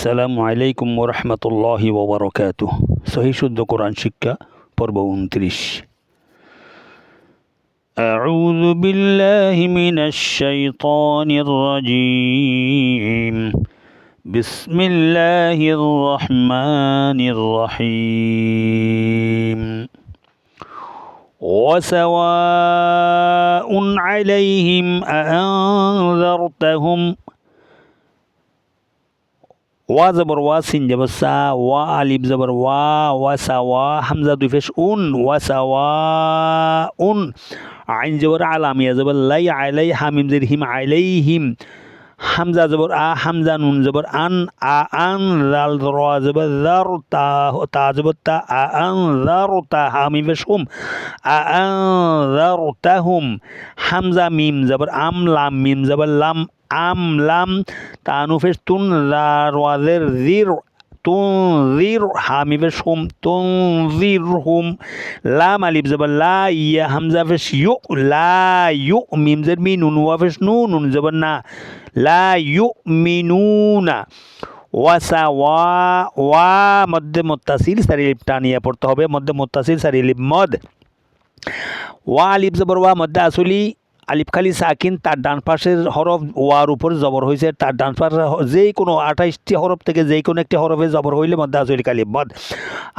আসসালামু আলাইকুম ওরহমতুল্লাহি ওবরকাতুহ। সহি শুদ্ধ কোরআন শিক্ষা পর্ব 29। আউযু বিল্লাহি মিনাশ শাইতানির রাজীম। বিসমিল্লাহির রহমানির রহিম। ওয়াসাওয়াউন আলাইহিম আআনযারতাহুম। ওয়া জবর ওয়া, সিন জবর সা, ওয়া আলিফ জবর ওয়া, ওয়াসা ওয়া, হামজা দুই পেশ উন, ওয়াসা ওয়া উন, আইন জবর আলাম, ইয়া জবর লাই, আলাই, হামিম জের হিম, আলাইহিম, হামজা জবর আ, হামজা নুন জবর আন, আ আন, জাল রা জবর জার, তা তা জবর তা, আ আন জার তা, হামিম পেশ হুম, আ আন জার তাহুম, হামজা মিম জবর আম, লাম মিম জবর লাম, আম লাম, তানুফেস তুন, রাওয়াজের জির, তুনজির, হামিফেস হুম, তুনজির হুম, লাম আলিফ জবর লা, ইয়া হামজা ফেস ইউ, লা ইউ, মিম জের মি, নুন ওয়াফেস নু, নুন জবর না, লা ইউ মিনুনা। ওয়াসা ওয়া, ওয়া মধ্যে মুত্তাসিল সারি লিপ টানিয়ে পড়তে হবে, মধ্যে মুত্তাসিল সারি লিপ মদ। ওয়া আলিফ জবর ওয়া, মধ্যে আসলি আলিফ খালি সাকিন, তার ডান পাশের হরফ ওয়ার উপর জবর হয়েছে, তার ডান পাশে যেই কোনো 28টি হরফ থেকে যেই কোনো একটি হরফে জবর হইলে মধ্যে আসলি কালিফ মদ।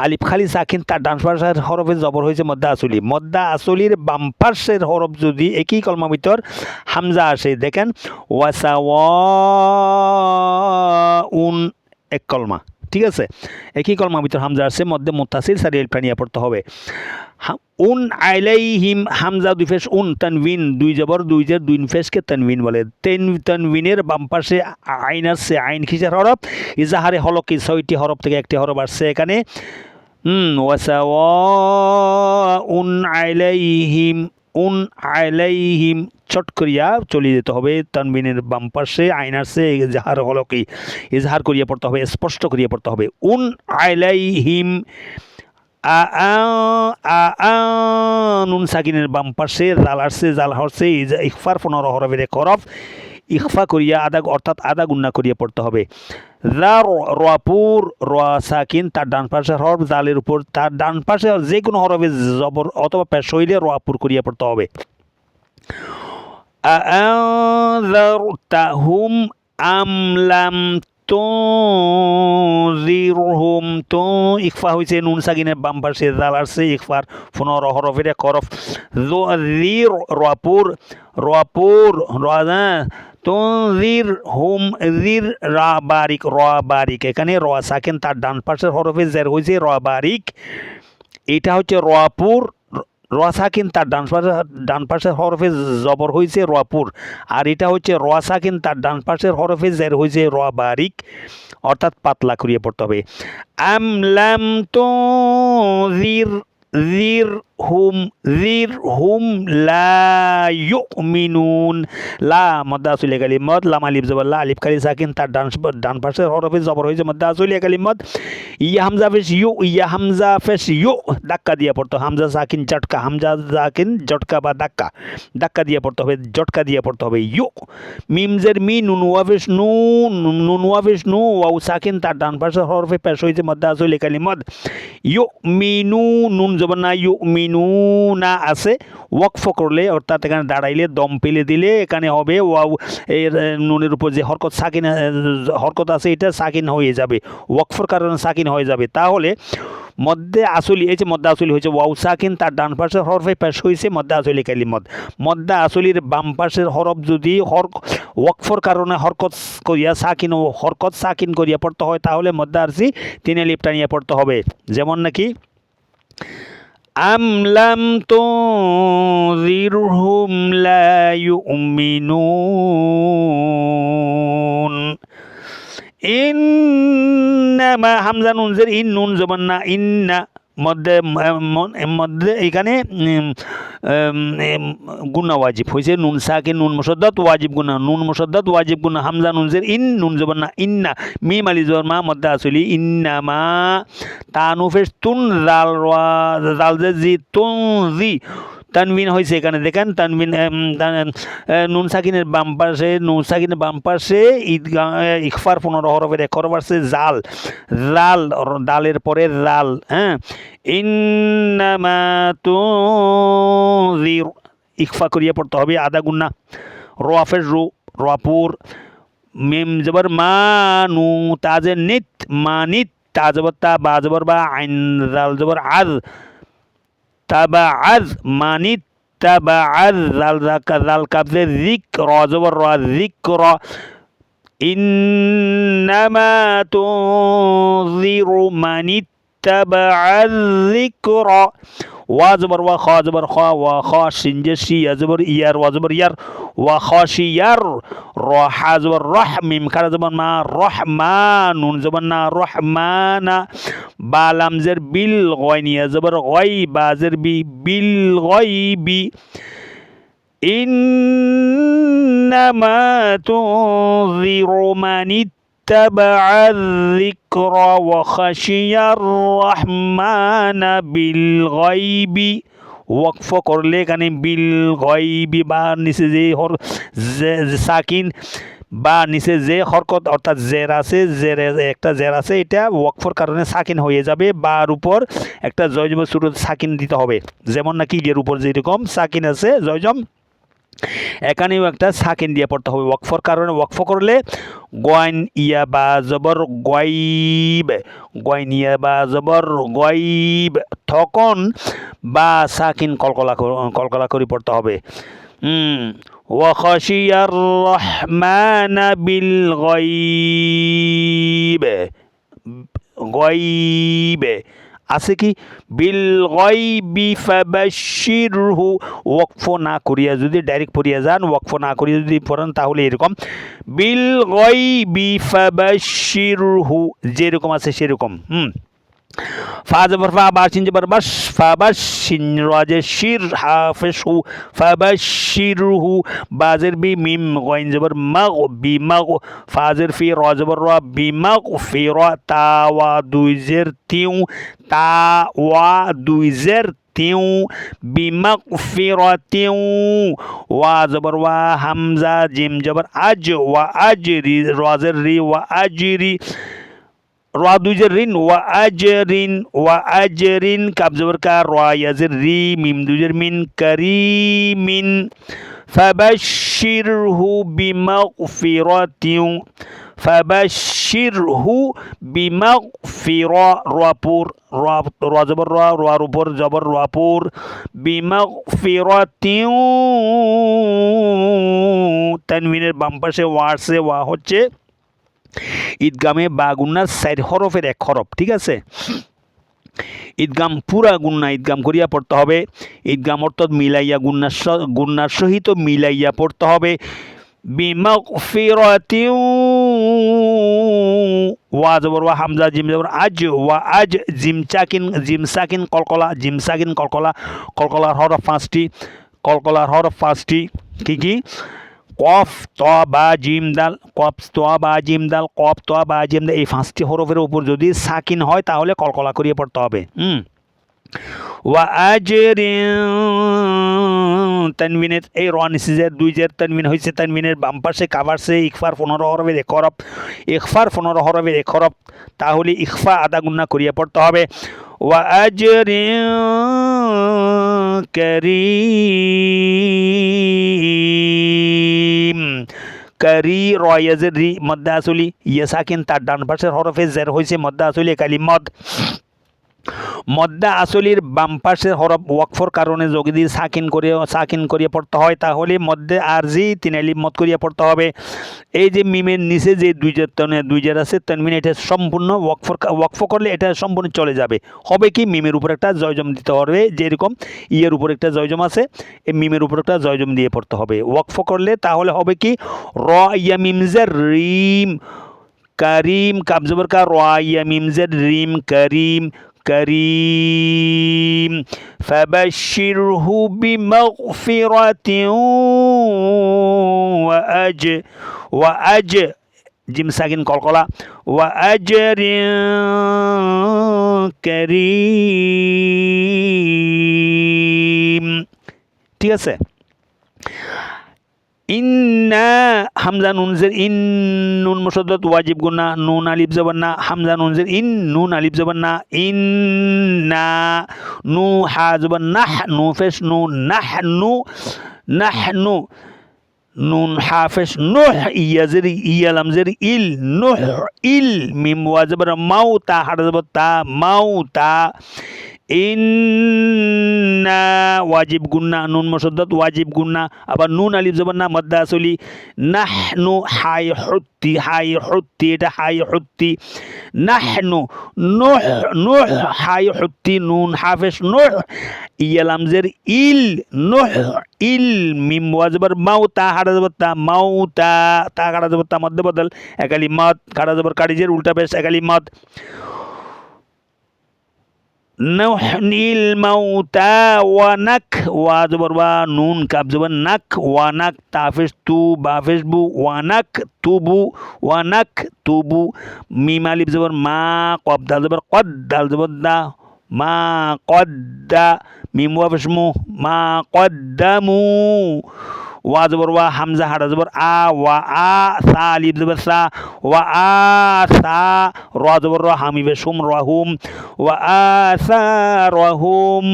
আলিফ খালি সাকিন, তার ডান পাশের হরফে জবর হয়েছে মধ্যে আসলি। মধ্যে আসলির বাম পাশের হরফ যদি একই কলমা ভিতর হামজা আসে, দেখেন ওয়াসা ওয়াউন এক কলমা, ঠিক আছে, একই কলমার ভিতর হামজা আসছে, মধ্যে মুত্তাসিল সারি লিপ টানিয়ে পড়তে হবে। উন আলাইহিম, হামজা দুই ফেস উন, তানবিন দুই জবর দুই জের, দুই ফেসকে তানবিন বলে। তানবিনের বাম পাশে আইন আসছে, আইন কিসের হরফ? ইজাহারে হলকি 6টি হরফ থেকে একটি হরফ আসছে এখানে। ওয়াসাওয়াউন আলাইহিম, উন আলাইহিম, চট করিয়া চলে যেতে হবে। তানবিনের বাম পাশে আইন আসছে, ইজাহার হলকি, ইজহার করিয়া পড়তে হবে, স্পষ্ট করিয়া পড়তে হবে। উন আলাইহিম, নুন সাকিনের বাম পাশে জাল আসছে, জাল হচ্ছে ইখফার 15 হরফের এক হরফ, ইখফা করিয়া আদা, অর্থাৎ আদা গুন্না করিয়া পড়তে হবে। রাপুর, রা সাকিন, তার ডান পাশের হরফ, জালের উপর তার ডান পাশে যে কোনো হরফে জবর অথবা পেশ হইলে রাপুর করিয়া পড়তে হবে। আআনযারতাহুম আম লাম তুনজিরহুম, তো ইকফা হয়েছে নুন সাকিনের বাম পাশে, জাল আসছে ইকফার 15 হরফের এক হরফ। জির রাপুর, রাপুর রাজা, তুনজির হুম, জির রা বারিক, রা বারিক, এখানে রা সাকিন, তার ডান পাশের হরফে জের হয়েছে রা বারিক, এটা হচ্ছে রাপুর। রা সাকিন, তার ডান পাশের হরফে জবর হয়েছে রাপুর, আর এটা হচ্ছে রা সাকিন, তার ডান পাশের হরফে জের হয়েছে রা বারিক, অর্থাৎ পাতলা করিয়ে পড়তে হবে। আম লাম তুনজির জির হুম, জির হুম লা ইউমিনুন, লা মধ্যে আসলি কালিম মদ, লাম আলিফ জবর লা, আলিফ খালি সাকিন, তার ডান পাশের হরফে জবর হয়েছে মধ্যে আসলি কালিম মদ। ইয়া হামজা ফেস ইউ, ইয়া হামজা ফেস ইউ, ধাক্কা দিয়ে পড়তে হবে। হামজা সাকিন জটকা, হামজা সাকিন জটকা বা ধাক্কা, ধাক্কা দিয়ে পড়তে হবে, জটকা দিয়ে পড়তে হবে। ইউ মিমজের মি, নুন ওয়াফেস নু, নুন ওয়াফেস নু, ওয়াউ সাকিন, তার ডান পাশের হরফে পেশ হয়েছে মধ্যে আসলি কালিম মদ। ইউ মিনু, নুন জবর না, ইউ মিনু না আছে, ওয়াকফ করলে অর্থাৎ এখানে দাঁড়াইলে দম পেলে দিলে এখানে হবে ওয়াও, এর নুনের উপর যে হরকত সাকিন হরকত আছে এটা সাকিন হয়ে যাবে, ওয়াকফর কারণে সাকিন হয়ে যাবে। তাহলে মধ্যে আসলি, এই যে মধ্যে আসলি হয়েছে ওয়াউ সাকিন, তার ডান পাশের হরফে পেশ হয়েছে মধ্যে আসলি কালিমত। মধ্যে আসলির বাম পাশের হরফ যদি ওয়াকফর কারণে হরকত করিয়া সাকিন ও হরকত সাকিন করিয়া পড়তে হয়, তাহলে মধ্যে আসি 3 লিপ টানিয়ে পড়তে হবে। যেমন নাকি আম লাম তুনজিরহুম লা ইউমিনুন। ইন্নামা, হামজা নুন জের ইন, নুন জবর না, ইন্না মধ্যে এখানে গুনা ওয়াজিব হয়েছে, নুন সাকিন নুন মুশাদ্দাদ ওয়াজিব গুনা, নুন মুশাদ্দাদ ওয়াজিব গুনা, হামজা নুন জের ইন, নুন জবর না, ইন্না, মিম আলিফ জবর মা, মধ্যে আসলি ইন্নামা, তানুফেস তুন, জাল জি তুন জি, তানবিন হয়েছে এখানে দেখেন তানবিন নুন সাকিনের বাম পাশে ইকফার 15 হরফের এক হরফ আছে জাল জাল ডালের পরে জাল হ্যাঁ ইন্নামা তুনজির ইকফা করিয়া পড়তে হবে আদা গুন্না রফের রু রপুর মিম জবর মা নু তাজে নিত মানিত তা জবর তা বা জবর বা আইন জাল জবর আজ তাবা আজ মানিত তাবা আজ জাল কাবজে জিক র জবর র জিক র ইন্নামা তুনজিরু মানিত তাবা আজ জিক র ওয়া জবর ওয়া খ জবর খ ওয়া খ শিন যে শি ইয়া জবর ইয়ার ওয়া জবর ইয়ার ওয়া খাশিয়ার র হা জবর রহ মিম খারা জবর মা রহমান জবর না রহমানা বা লামজের বিল গয়নিয়া জবর গয় বাজের বি বিল গয়বি ইন্নামা তুনজিরু মানিত اتبع الذكر وخشي الرحمن بالغيب ওয়াকফ করলে এখানে বিল গয়বি বা নিচে যে সাকিন বা নিচে যে হরকত অর্থাৎ জের আছে একটা জের আছে এটা ওয়াকফর কারণে সাকিন হয়ে যাবে বার উপর একটা জয়জম শুরুতে সাকিন দিতে হবে যেমন নাকি এর উপর যেরকম সাকিন আছে জয়জম এখানেও একটা সাকিন দিয়ে পড়তে হবে ওয়াকফর কারণে ওয়াকফ করলে গয়ন ইয়া বা জবর গয়ব গয়ন ইয়া বা জবর গয়ব তখন বা সাকিন কলকলা করে পড়তে হবে ওয়াখাশিয়ার রহমান বিল গয়ব গয়ব আছে কি বিল গয়বি ফাবাশশিরহু ওয়াকফ না করিয়া যদি ডাইরেক্ট পড়িয়া যান ওয়াকফ না করিয়া যদি পড়েন তাহলে এরকম বিল গয়বি ফাবাশশিরহু যেরকম আছে সেরকম ফা জবর ফা বা শিন জবর বাশ ফাবাশশিন রাজে শির হাফিজহু ফাবাশশিরহু বাজের বি মিম গয়ন জবর মাগ বিমাগ ফাজের ফি রা জবর রা বিমাগ ফি রা তা ওয়া দুইজের তিউ তা ওয়া দুইজের তিউ বিমাগফিরাতিউ ওয়া জবর ওয়া হামজা জিম জবর আজ ওয়া আজরি রাজের রি ওয়া আজরি রা দুইজের রিন ওয়া আজরিন কাব জবর কা রা ইয়াজের রি মিম দুইজের মিন কারিমিন ফাবাশশিরহু বিমাগফিরাতিউ ফাবাশশিরহু বিমাগফিরা রাপুর রা জবর রার উপর জবর রাপুর বিমাগফিরাতিউ তানবিনের বাম পাশে ওয়া আছে ওয়া হচ্ছে ঈদগামে বা গুন্নার 4 হরফের এক হরফ ঠিক আছে ঈদগাম পুরা গুন্না ঈদগাম করিয়া পড়তে হবে ঈদগাম অর্থাৎ মিলাইয়া গুন্নার সহিত মিলাইয়া পড়তে হবে বিমাগফিরাতিউ ওয়া জবর ওয়া হামজা জিম জবর আজ ওয়া আজ জিম সাকিন কলকলার হরফ 5টি কি কফ ত বা জিম দাল কফ ত বা জিম দাল এই 5টি হরফের উপর যদি সাকিন হয় তাহলে কলকলা করিয়ে পড়তে হবে ওয়া আজরিন তানবিনের এই র নিচে দুই জের তানবিন হয়েছে তানবিনের বাম পাশে কাভারছে ইকফার 15 হরফের এক হরফ তাহলে ইকফা আদা গুন্না করিয়ে পড়তে হবে ওয়া আজরিন কারীম কারি রয়াজের রি মদ্দা আসলি ইয়া সাকিন তার ডান পাশের হরফে জের হয়েছে মদ্দা আসলি কালিমদ মদ্দা আসলির বাম পাশের হরফ ওয়াকফর কারণে যদি সাকিন করিয়ে পড়তে হয় তাহলে মধ্যে আরজি 3 আলিফ মদ করিয়া পড়তে হবে এই যে মিমের নিচে যে দুই জের আছে তানবিন এটা সম্পূর্ণ ওয়াকফ করলে এটা সম্পূর্ণ চলে যাবে হবে কি মিমের উপর একটা জয়জম দিতে হবে যেরকম ইয়ের উপর একটা জয়জম আছে এই মিমের উপর একটা জয়জম দিয়ে পড়তে হবে ওয়াকফ করলে তাহলে হবে কি র ইয়া মিম জের রিম কারিম কাব জবর কা র ইয়া মিম জের রিম كريم فبشره بمغفرة وأجر জিম সাকিন কলকলা وأجر كريم ঠিক আছে ইন্না হামজা নুন জের ইন নুন মুশাদ্দাদ ওয়াজিব গুন্না নুন আলিফ জবর না হামজা নুন জের ইন নুন আলিফ জবর না ইন্না নু হা জবর নাহ নু ফেশ নু নাহনু নাহনু নুন হাফেশ নুহ ইয়া জের ইয়া লাম জের ইল নুহ ইল মিম ওয়া জবর মাউতা হা জবর তা মাউতা ইন্না ওয়াজিব গুন্না নুন মুশাদ্দাদ ওয়াজিব গুন্না আবার নুন আলিফ জবর না মাদ্দা আসলি নাহনু হাই হুত্তি এটা হাই হুত্তি নাহনু নুহ নুহ হাই হুত্তি নুন হাফেশ নুহ ইয়া লাম জের ইল নুহ ইল মিম ওয়া জবর মাউতা হা জবর তা মাউতা তা কাটা জবর তা মধ্যে বদল একালি মদ কাটা জবর কাটিজের উল্টা পেশ একালি মদ নুহনিল মাউতা ওয়ানাক ওয়া জবর ওয়া নুন কাব জবর নাক ওয়ানাক তাফেশ তু বাফেশ বু ওয়ানাক তুবু মিম আলিফ জবর মা কব দাল জবর কদ দাল জবর দা মা কদ্দা মিম ওয়া পেশ মু মা কদ্দামু ওয়া জবর ওয়া হামজা হাড়া জবর আ ওয়া আ সা আলিফ জবর সা ওয়া আ সা র জবর র হামি বেশুম রহুম ওয়া আ সা রহুম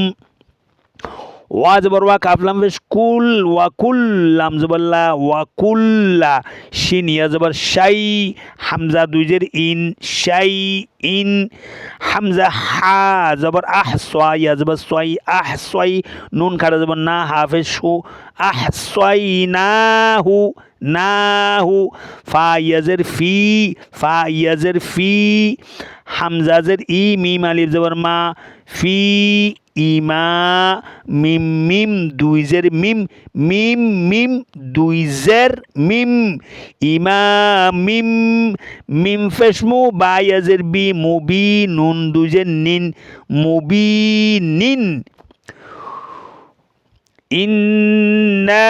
ওয়া জবর ওয়া কাফ লাম পেশ কুল ওয়া কুল্লাম জবর লা ওয়া কুল্লা শিন ইয়া জবর শাই হামজা দুইজের ইন শাই ইন হামজা হা জবর আহ সোয়া ইয়া জবর সোয়াই আহ সোয়াই নুন খাড়া জবর না হাফেজ হু আহ সোয়াই নাহু ফা ইয়াজের ফি হামজা জের ই মিম আলিফ জবর মা ফি ইমা মিম মিম দুইজের মিম মিম মিম দুইজের মিম ইমা মিম মিম ফেশমু বা ইয়াজের বি মুবি নুন দুইজের নিন মুবি নিন ইন্না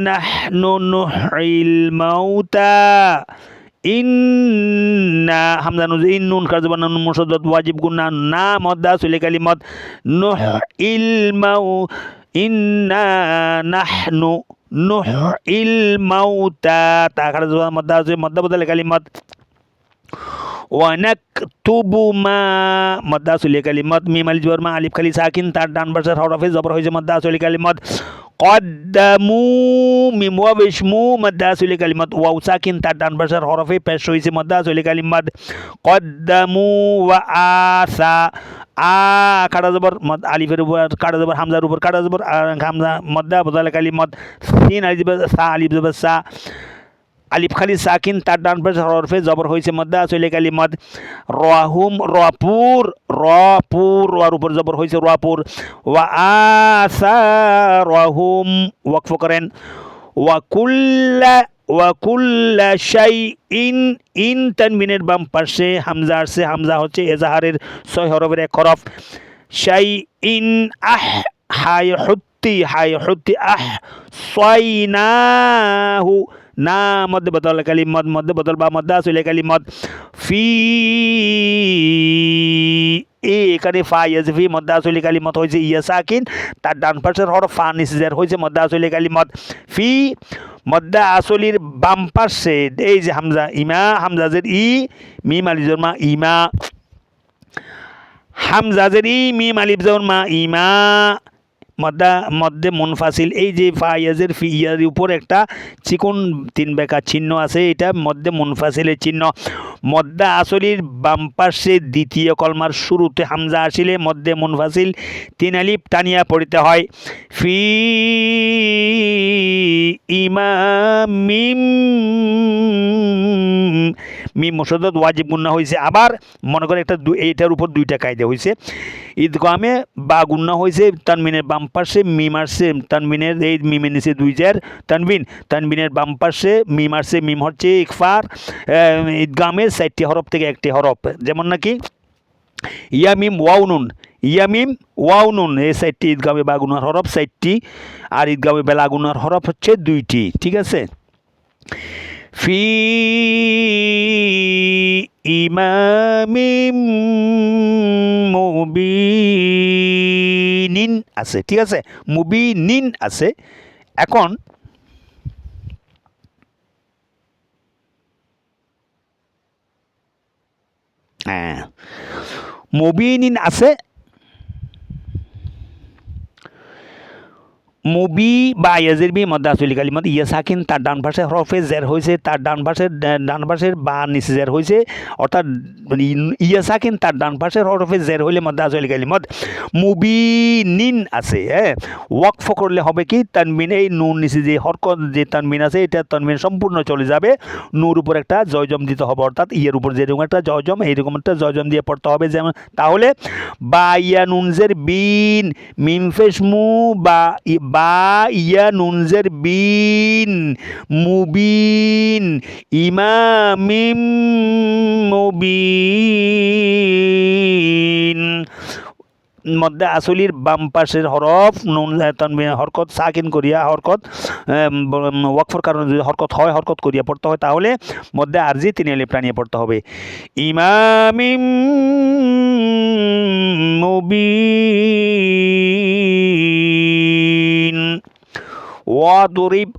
নাহনু নুহইল মাউতা ইন্না হামজা নুন ইন নুন খার জবর নুন মুশাদ্দাদ ওয়াজিব গুন্না না মদ্দা আসলে কালিমাত নুহইল মাউ ইন্না নাহনু নুহইল মাউতা তা খার জবর মদ্দা আসলে মদ্দা বদলে কালিমাত ওয়ানাকতুবু মা মদ্দা আসলে কালিমাত মিম আলিফ জবর মা আলিফ খালি সাকিন তার ডান পাশের হরফে জবর হয়েছে মদ্দা আসলে কালিমাত কদ্দামু মিম ওয়া বিশমু মদ্দা আসলে কালিমাত ওয়াও সাকিন তার ডান পাশের হরফে পেশ হয়েছে মদ্দা আসলে কালিমাত কদ্দামু ওয়া আসা আ কাটা জবর মদ আলিফের উপর কাটা জবর হামজার উপর কাটা জবর হামজা মদ্দা বদলে কালিমাত সিন আলিফ সা আলিফ জবর সা আলিফ খালি সাকিন তার ডান পাশে হরফে জবর হয়েছে মদ্দা আসলে কালিমাত রাহুম রপুর ওয়ার উপর জবর হয়েছে রাপুর ওয়া আসা রাহুম ওয়াকফ করেন ওয়া কুল্লা শাইইন ইন তানবিনের বাম পাশে হামজা আসছে হামজা হচ্ছে এজাহারের 6 হরফের এক হরফ শাইইন হাই হুত্তি আহ সাইনাহু না মধ্যে বদল কালিমত মধ্যে বদল বা মধ্যে আসলে কালিমত ফি এখানে ফা ইয়াজফি মধ্যে আসলে কালিমত হয়েছে ইয়া সাকিন তার ডান পাশের হরফ ফা নিসজার হয়েছে মধ্যে আসলে কালিমত ফি মধ্যে আসলির বাম পাশে এই যে হামজা ইমা হামজাজের ই মিম আলিফ জবর মা ইমা হামজাজের ই মিম আলিফ জবর মা ইমা মধ্যে মুনফাসিল এই যে ফাইয়াজের ফি ইয়ার উপর একটা চিকন 3 বেকা চিহ্ন আছে এটা মধ্যে মুনফাসিলের চিহ্ন মধ্যে আসলির বাম পাশে দ্বিতীয় কলমার শুরুতে হামজা আসিলে মধ্যে মুনফাসিল 3 আলিফ টানিয়া পড়িতে হয় ফি ইমামিম মিম মুশাদ্দাদ ওয়াজিব গুন্না হয়েছে আবার মনে করে একটা এইটার উপর 2টা কায়দা হয়েছে ঈদগামে বা গুন্না হয়েছে তানবিনের বাম পাশে মিম আসছে তানবিনের এই মিমের নিচে 2 জের তানবিনের বাম পাশে মিম আসছে মিম হচ্ছে ইকফার ঈদগামের 4টি হরফ থেকে একটি হরফ যেমন নাকি ইয়ামিম ওয়াউনুন এই 4টি ঈদগামে বা গুনার হরফ 4টি আর ঈদগামে বেলা গুনার হরফ হচ্ছে 2টি ঠিক আছে ফি ইমামিম মুবিনিন আছে, ঠিক আছে, মুবিনিন আছে। এখন হ্যাঁ, মুবিনিন আছে, মুবি বা ইয়াজের বি মধ্যে আসলি কালিমত ইয়া সাকিন তার ডান পাশে হরফে জের হয়েছে, তার ডান পাশের বা নিচে জের হয়েছে, অর্থাৎ ইয়া সাকিন তার ডান পাশের হরফে জের হইলে মধ্যে আসলি কালিমত মুবিনিন আছে। হ্যাঁ, ওয়াকফ করলে হবে কি তানবিন, এই নুন নিচে যে হরকত যে তানবিন আছে এটা তানবিন সম্পূর্ণ চলে যাবে, নূর উপর একটা জয়জম দিতে হবে, অর্থাৎ ইয়ের উপর যেরকম একটা জয়জম এইরকম একটা জয়জম দিয়ে পড়তে হবে। যেমন তাহলে বা ইয়া নুনজের বিন মিমফেশ মু বা ইয়া নুনজের বিন মুবিন ইমামিম মুবিন। মধ্যে আসলির বাম পাশের হরফ নুন তানবিন হরকত সাকিন করিয়া হরকত ওয়াকফর কারণে যদি হরকত হয় হরকত করিয়া পড়তে হয়, তাহলে মধ্যে আরজি তিন আলিফ টানিয়ে পড়তে হবে। ইমামিম মুবিন। ওয়াদরিব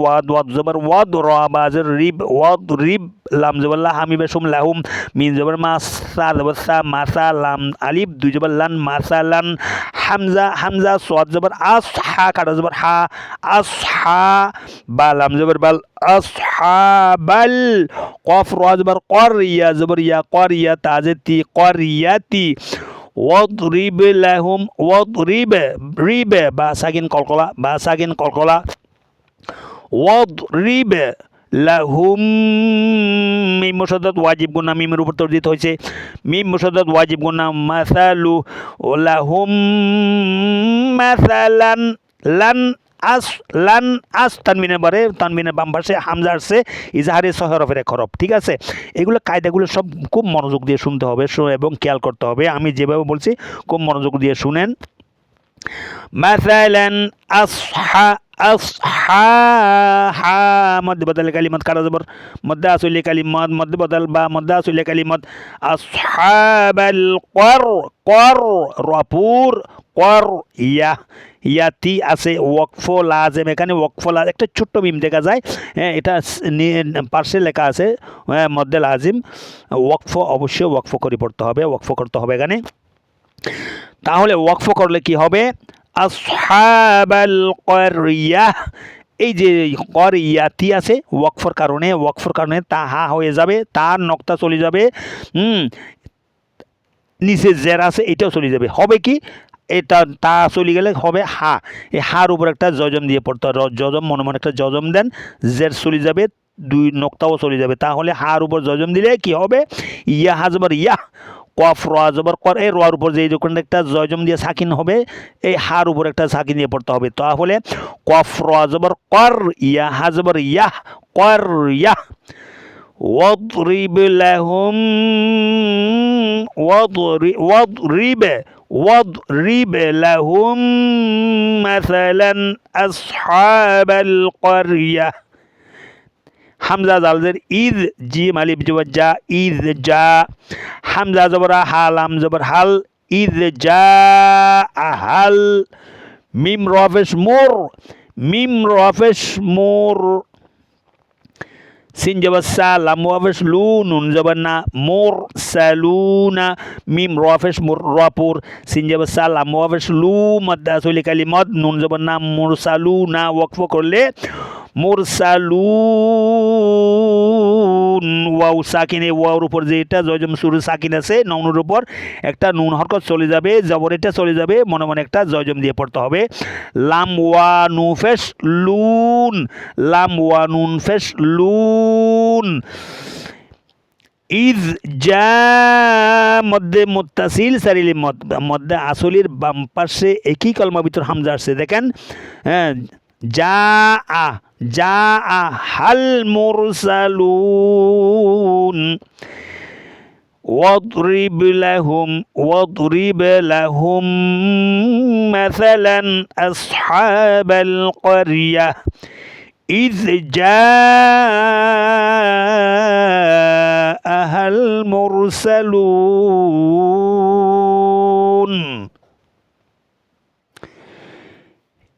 ওয়াদ জবর ওয়াদ রা বাজর রিব ওয়াদরিব লাম জবর লা হামি বেশুম লাহুম মিন জবর মা সা জবর সা মাসা লাম আলিফ দুই জবর লান মাসালান হামজা সাদ জবর আস হা কাটা জবর হা আসহা বা লাম জবর বাল আসহাবাল কফ রা জবর কর ইয়া জবর ইয়া করিয়া তাজতি করিয়াতি ওয়াদরিব লাহুম ওয়াদরিব রিব বা সাকিন কলকলা ওয়াদরিব লাহুম মিম মুশাদ্দাদ ওয়াজিব গুনা মিমের উপর তর্জিত হয়েছে, মিম মুশাদ্দাদ ওয়াজিব গুনা মাসালু লাহুম মাসালান লান আস তানবিনের বারে তানবিনের বাম পাশে হামজা আসছে ইজাহারে সহরফের এক হরফ, ঠিক আছে। এগুলো কায়দাগুলো সব খুব মনোযোগ দিয়ে শুনতে হবে এবং খেয়াল করতে হবে, আমি যেভাবে বলছি খুব মনোযোগ দিয়ে শুনেন। মাসালান আসহা আসহা মধ্যে বদল কালিমত কারা জবর মধ্যে আসলি কালিমত মধ্যে বদল বা মধ্যে আসলি কালিমত আসহাবাল কর রাপুর কর ইয়াতি আছে ওয়াকফ লাজেম, এখানে ওয়াকফ লাজ একটা ছোট্ট মিম দেখা যায়, হ্যাঁ এটা পার্শ্বে লেখা আছে মধ্যে লাজিম, ওয়াকফ অবশ্যই ওয়াকফ করে পড়তে হবে, ওয়াকফ করতে হবে এখানে। তাহলে ওয়াকফ করলে কি হবে আসহাবাল করিয়াহ, এই যে করিয়াতি আছে ওয়াকফর কারণে তা হা হয়ে যাবে, তার নক্তা চলে যাবে, নিচে জের আছে এটাও চলে যাবে, হবে কি এটা তা চলে গেলে হবে হা, এই হার উপর একটা জজম দিয়ে পড়তে হবে, জজম মনে মনে একটা জজম দেন, জের চলে যাবে, দুই নক্তাও চলে যাবে, তাহলে হার উপর জজম দিলে কি হবে ইয়া হাজবার ইয়া কফ রা জবর কর, এই রার উপর যে যখন একটা জজম দিয়ে সাকিন হবে এই হার উপর একটা সাকিন দিয়ে পড়তে হবে, তাহলে কফ রা জবর কর ইয়া হাজবর ইয়াহ কর ইয়াহ। ওয়াদরিব লাহুম ওয়াদরিব লাহুম মাসালান আসহাবাল করিয়াহ। হামজা জালজের ঈদ জি মালিব জবর যা ঈদ যা, হামজা জবর হা লাম জবর হাল ঈদ যা আহাল, মিম রফেশ মোর সিন জবর সা লাম ওয়াফেশ লু নুন জবর না মোর সালুনা, মিম রফেশ মোর রপুর সিন জবর সা লাম ওয়াফেশ লু মদ্দা আসলি কালিমত নুন জবর না মোর সালুনা ওয়াকফ করলে মুরসালুন ওয়াও সাকিন, এই ওয়াওর উপর যেটা জজম সুর সাকিন আছে নুনের উপর একটা নুন হরকত চলে যাবে, জবর এটা চলে যাবে, মনে মনে একটা জজম দিয়ে পড়তে হবে। লাম ওয়া নুন ফেশ লুন, লাম ওয়া নুন ফেশ লুন। ইজ যা মধ্যে মুত্তাসিল সারিলি মধ্যে আসলির বাম পাশে একই কলমা ভিতর হামজা আসছে দেখেন, হ্যাঁ যা হাল মুরসালুন। واضرب لهم مثلا أصحاب القرية إذ جاءها المرسلون।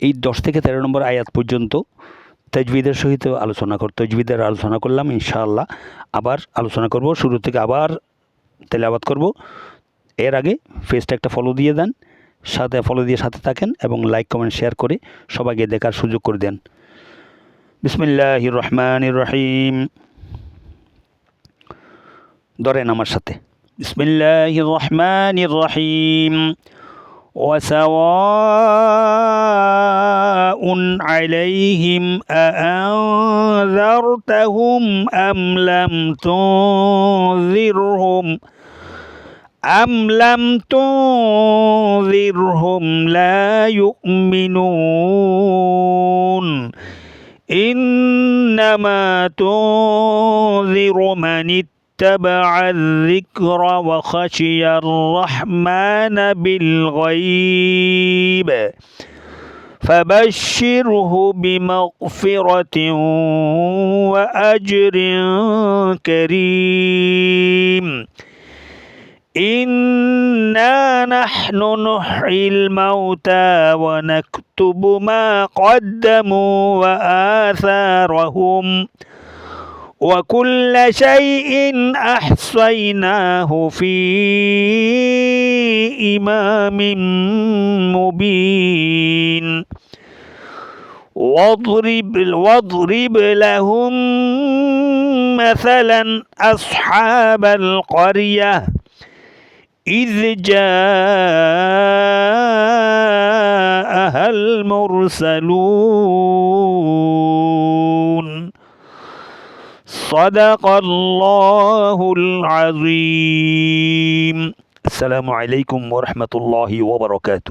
এই 10 থেকে 13 নম্বর আয়াত পর্যন্ত তাজবিদের সহিত তাজবিদের আলোচনা করলাম। ইনশাআল্লাহ আবার আলোচনা করব, শুরু থেকে আবার তেলাওয়াত করব। এর আগে পেজটা একটা ফলো দিয়ে দেন, ফলো দিয়ে সাথে থাকেন এবং লাইক কমেন্ট শেয়ার করে সবাইকে দেখার সুযোগ করে দেন। বিসমিল্লাহির রহমানির রহিম। ধরেন আমার সাথে, বিসমিল্লাহির রহমানির রহিম। وسواء عليهم أأنذرتهم أم لم تنذرهم لا يؤمنون إنما تنذر من اتبع الذكر وخشي الرحمن بالغيب فبشره بمغفرة وأجر كريم إنا نحن نحيي الموتى ونكتب ما قدموا وآثارهم وكل شيء أحصيناه في إمام مبين واضرب لهم مثلا أصحاب القرية إذ جاءها المرسلون صدق الله العظيم. السلام عليكم ورحمة الله وبركاته.